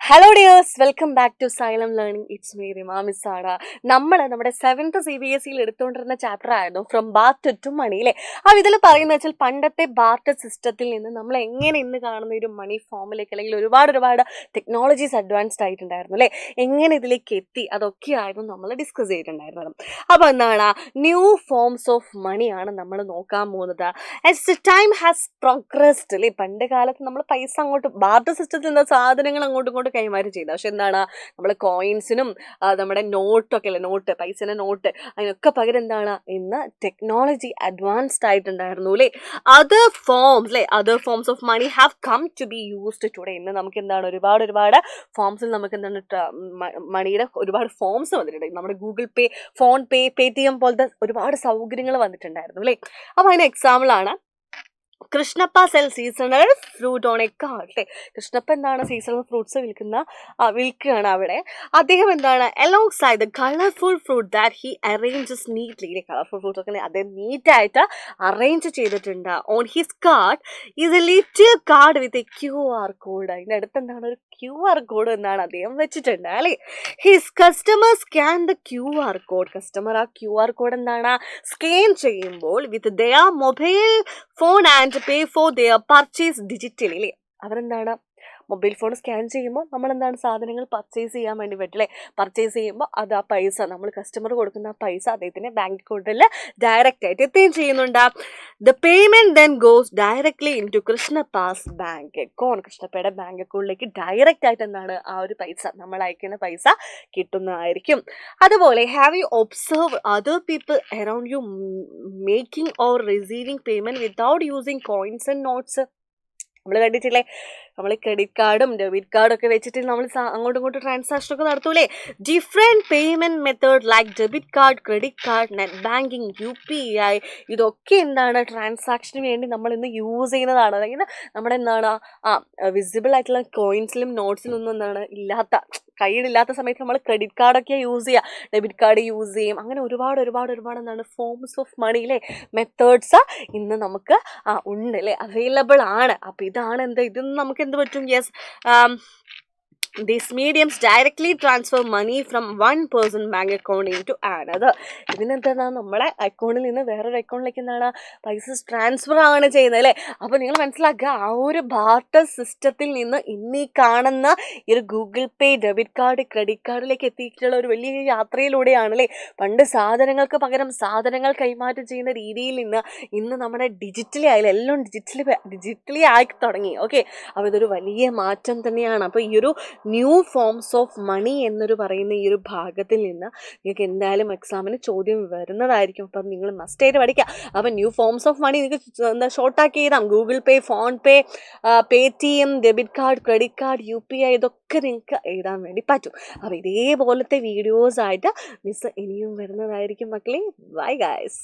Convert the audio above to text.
Hello dears, welcome back to Xylem learning. It's me Rima മിസ്സാണ്. നമ്മുടെ 7th CBSE എടുത്തുകൊണ്ടിരുന്ന chapter ആയിരുന്നു ഫ്രം ബാർട്ടർ ടു മണി അല്ലേ. അപ്പോൾ ഇതിൽ പറയുന്നത് വെച്ചാൽ പണ്ടത്തെ ബാർട്ടർ സിസ്റ്റത്തിൽ നിന്ന് നമ്മൾ എങ്ങനെ ഇന്ന് കാണുന്ന ഒരു മണി ഫോമിലേക്ക് അല്ലെങ്കിൽ ഒരുപാട് ടെക്നോളജീസ് അഡ്വാൻസ്ഡ് ആയിട്ടുണ്ടായിരുന്നു അല്ലേ, എങ്ങനെ ഇതിലേക്ക് എത്തി, അതൊക്കെയായിരുന്നു നമ്മൾ ഡിസ്കസ് ചെയ്തിട്ടുണ്ടായിരുന്നത്. അപ്പോൾ എന്താണ് ന്യൂ ഫോംസ് ഓഫ് മണിയാണ് നമ്മൾ നോക്കാൻ പോകുന്നത്. ആസ് ടൈം ഹാസ് പ്രോഗ്രസ്ഡ് അല്ലേ. പണ്ട് കാലത്ത് നമ്മൾ പൈസ അങ്ങോട്ട് ബാർട്ടർ സിസ്റ്റത്തിൽ നിന്ന് സാധനങ്ങൾ അങ്ങോട്ടും ഇങ്ങോട്ട് കൈമാറ്റം ചെയ്ത. പക്ഷെ എന്താണ് നമ്മൾ കോയിൻസിനും നമ്മുടെ നോട്ടൊക്കെ അല്ലേ, പൈസയുടെ നോട്ട്, അതിനൊക്കെ പകരം എന്താണ് ഇന്ന് ടെക്നോളജി അഡ്വാൻസ്ഡ് ആയിട്ടുണ്ടായിരുന്നു അല്ലേ. Other forms of money have come to be used today. ഇന്ന് നമുക്ക് എന്താണ് ഒരുപാട് ഫോംസിൽ നമുക്ക് എന്താണ് മണിയുടെ ഒരുപാട് ഫോംസ് വന്നിട്ടുണ്ട്. നമ്മുടെ Google Pay, PhonePe, Paytm പോലത്തെ ഒരുപാട് സൗകര്യങ്ങൾ വന്നിട്ടുണ്ടായിരുന്നു അല്ലേ. അപ്പോൾ അതിന് എക്സാമ്പിളാണ് Krishnappa cell seasonal fruit on A cart അല്ലേ. കൃഷ്ണപ്പ എന്താണ് സീസണൽ ഫ്രൂട്ട്സ് വിൽക്കുകയാണ് അവിടെ. അദ്ദേഹം എന്താണ് along side the colourful fruit that he arranges neatly അല്ലേ. കളർഫുൾ ഫ്രൂട്ട്സ് ഒക്കെ അദ്ദേഹം നീറ്റായിട്ട് അറേഞ്ച് ചെയ്തിട്ടുണ്ട്. On his card is A little card with a QR code. അതിൻ്റെ അടുത്ത് എന്താണ് ഒരു QR കോഡ് എന്നാണ് അദ്ദേഹം വെച്ചിട്ടുണ്ട് അല്ലേ. His customer scan the QR code. Customer ആ QR കോഡ് എന്താണ് സ്കാൻ ചെയ്യുമ്പോൾ with their mobile phone and pay for their purchase digitally അല്ലേ. അവരെന്താണ് മൊബൈൽ ഫോൺ സ്കാൻ ചെയ്യുമ്പോൾ നമ്മൾ എന്താണ് സാധനങ്ങൾ പർച്ചേസ് ചെയ്യാൻ വേണ്ടി പറ്റില്ലേ. പർച്ചേസ് ചെയ്യുമ്പോൾ അത് ആ പൈസ നമ്മൾ കസ്റ്റമർ കൊടുക്കുന്ന ആ പൈസ അദ്ദേഹത്തിൻ്റെ ബാങ്ക് അക്കൗണ്ടിൽ ഡയറക്റ്റ് ആയിട്ട് എത്തുകയും ചെയ്യുന്നുണ്ട്. The payment then goes directly into Krishnappa's bank account. കൃഷ്ണപ്പയുടെ ബാങ്ക് അക്കൗണ്ടിലേക്ക് ഡയറക്റ്റ് ആയിട്ട് എന്താണ് ആ ഒരു പൈസ, നമ്മൾ അയക്കുന്ന പൈസ കിട്ടുന്നതായിരിക്കും. അതുപോലെ have you observe other people around you making or receiving payment without using coins and notes. നമ്മൾ കണ്ടിട്ടില്ലേ, നമ്മൾ ക്രെഡിറ്റ് കാർഡും ഡെബിറ്റ് കാർഡും ഒക്കെ വെച്ചിട്ട് നമ്മൾ അങ്ങോട്ടും ഇങ്ങോട്ടും ട്രാൻസാക്ഷൻ ഒക്കെ നടത്തൂലേ. Different payment method like debit card, credit card, net banking, UPI, ഇതൊക്കെ എന്താണ് ട്രാൻസാക്ഷന് വേണ്ടി നമ്മൾ ഇന്ന് യൂസ് ചെയ്യുന്നതാണ്. അതായത് നമ്മുടെ എന്താണ് വിസിബിൾ ആയിട്ടുള്ള കോയിൻസിലും നോട്ട്സിലും ഒന്നും എന്താണ് കയ്യിലില്ലാത്ത സമയത്ത് നമ്മൾ ക്രെഡിറ്റ് കാർഡൊക്കെ യൂസ് ചെയ്യുക, ഡെബിറ്റ് കാർഡ് യൂസ് ചെയ്യും. അങ്ങനെ ഒരുപാട് എന്താണ് ഫോംസ് ഓഫ് മണിയിലെ മെത്തേഡ്സ് ഇന്ന് നമുക്ക് ഉണ്ട് അല്ലേ, അവൈലബിൾ ആണ്. അപ്പോൾ ഇതാണ് ഇതിന് നമുക്ക് എന്ത് പറ്റും. Yes, these mediums directly transfer money from one person bank account into another. ഇതിനെന്താണ് നമ്മുടെ അക്കൗണ്ടിൽ നിന്ന് വേറൊരു അക്കൗണ്ടിലേക്ക് എന്താണ് പൈസ ട്രാൻസ്ഫർ ആണ് ചെയ്യുന്നത് അല്ലേ. അപ്പോൾ നിങ്ങൾ മനസ്സിലാക്കുക, ആ ഒരു ബാർട്ടർ സിസ്റ്റത്തിൽ നിന്ന് ഇന്നീ കാണുന്ന ഈ ഒരു ഗൂഗിൾ പേ, ഡെബിറ്റ് കാർഡ്, ക്രെഡിറ്റ് കാർഡിലേക്ക് എത്തിയിട്ടുള്ള ഒരു വലിയ യാത്രയിലൂടെയാണ് അല്ലേ. പണ്ട് സാധനങ്ങൾക്ക് പകരം സാധനങ്ങൾ കൈമാറ്റം ചെയ്യുന്ന രീതിയിൽ നിന്ന് ഇന്ന് നമ്മുടെ ഡിജിറ്റലി ആയാലും എല്ലാം ഡിജിറ്റലി ആയി തുടങ്ങി. ഓക്കെ, അപ്പോൾ ഇതൊരു വലിയ മാറ്റം തന്നെയാണ്. അപ്പോൾ ഈ ഒരു ന്യൂ ഫോംസ് ഓഫ് മണി എന്നൊരു പറയുന്ന ഈ ഒരു ഭാഗത്തിൽ നിന്ന് നിങ്ങൾക്ക് എന്തായാലും എക്സാമിന് ചോദ്യം വരുന്നതായിരിക്കും. അപ്പം നിങ്ങൾ മസ്റ്റായിട്ട് പഠിക്കുക. അപ്പം ന്യൂ ഫോംസ് ഓഫ് മണി നിങ്ങൾക്ക് ഷോർട്ടാക്കി എഴുതാം. Google Pay, PhonePe, Paytm, debit card, credit card, UPI, ഇതൊക്കെ നിങ്ങൾക്ക് എഴുതാൻ വേണ്ടി പറ്റും. അപ്പോൾ ഇതേപോലത്തെ വീഡിയോസായിട്ട് മിസ് ഇനിയും വരുന്നതായിരിക്കും മക്കളെ. Bye guys.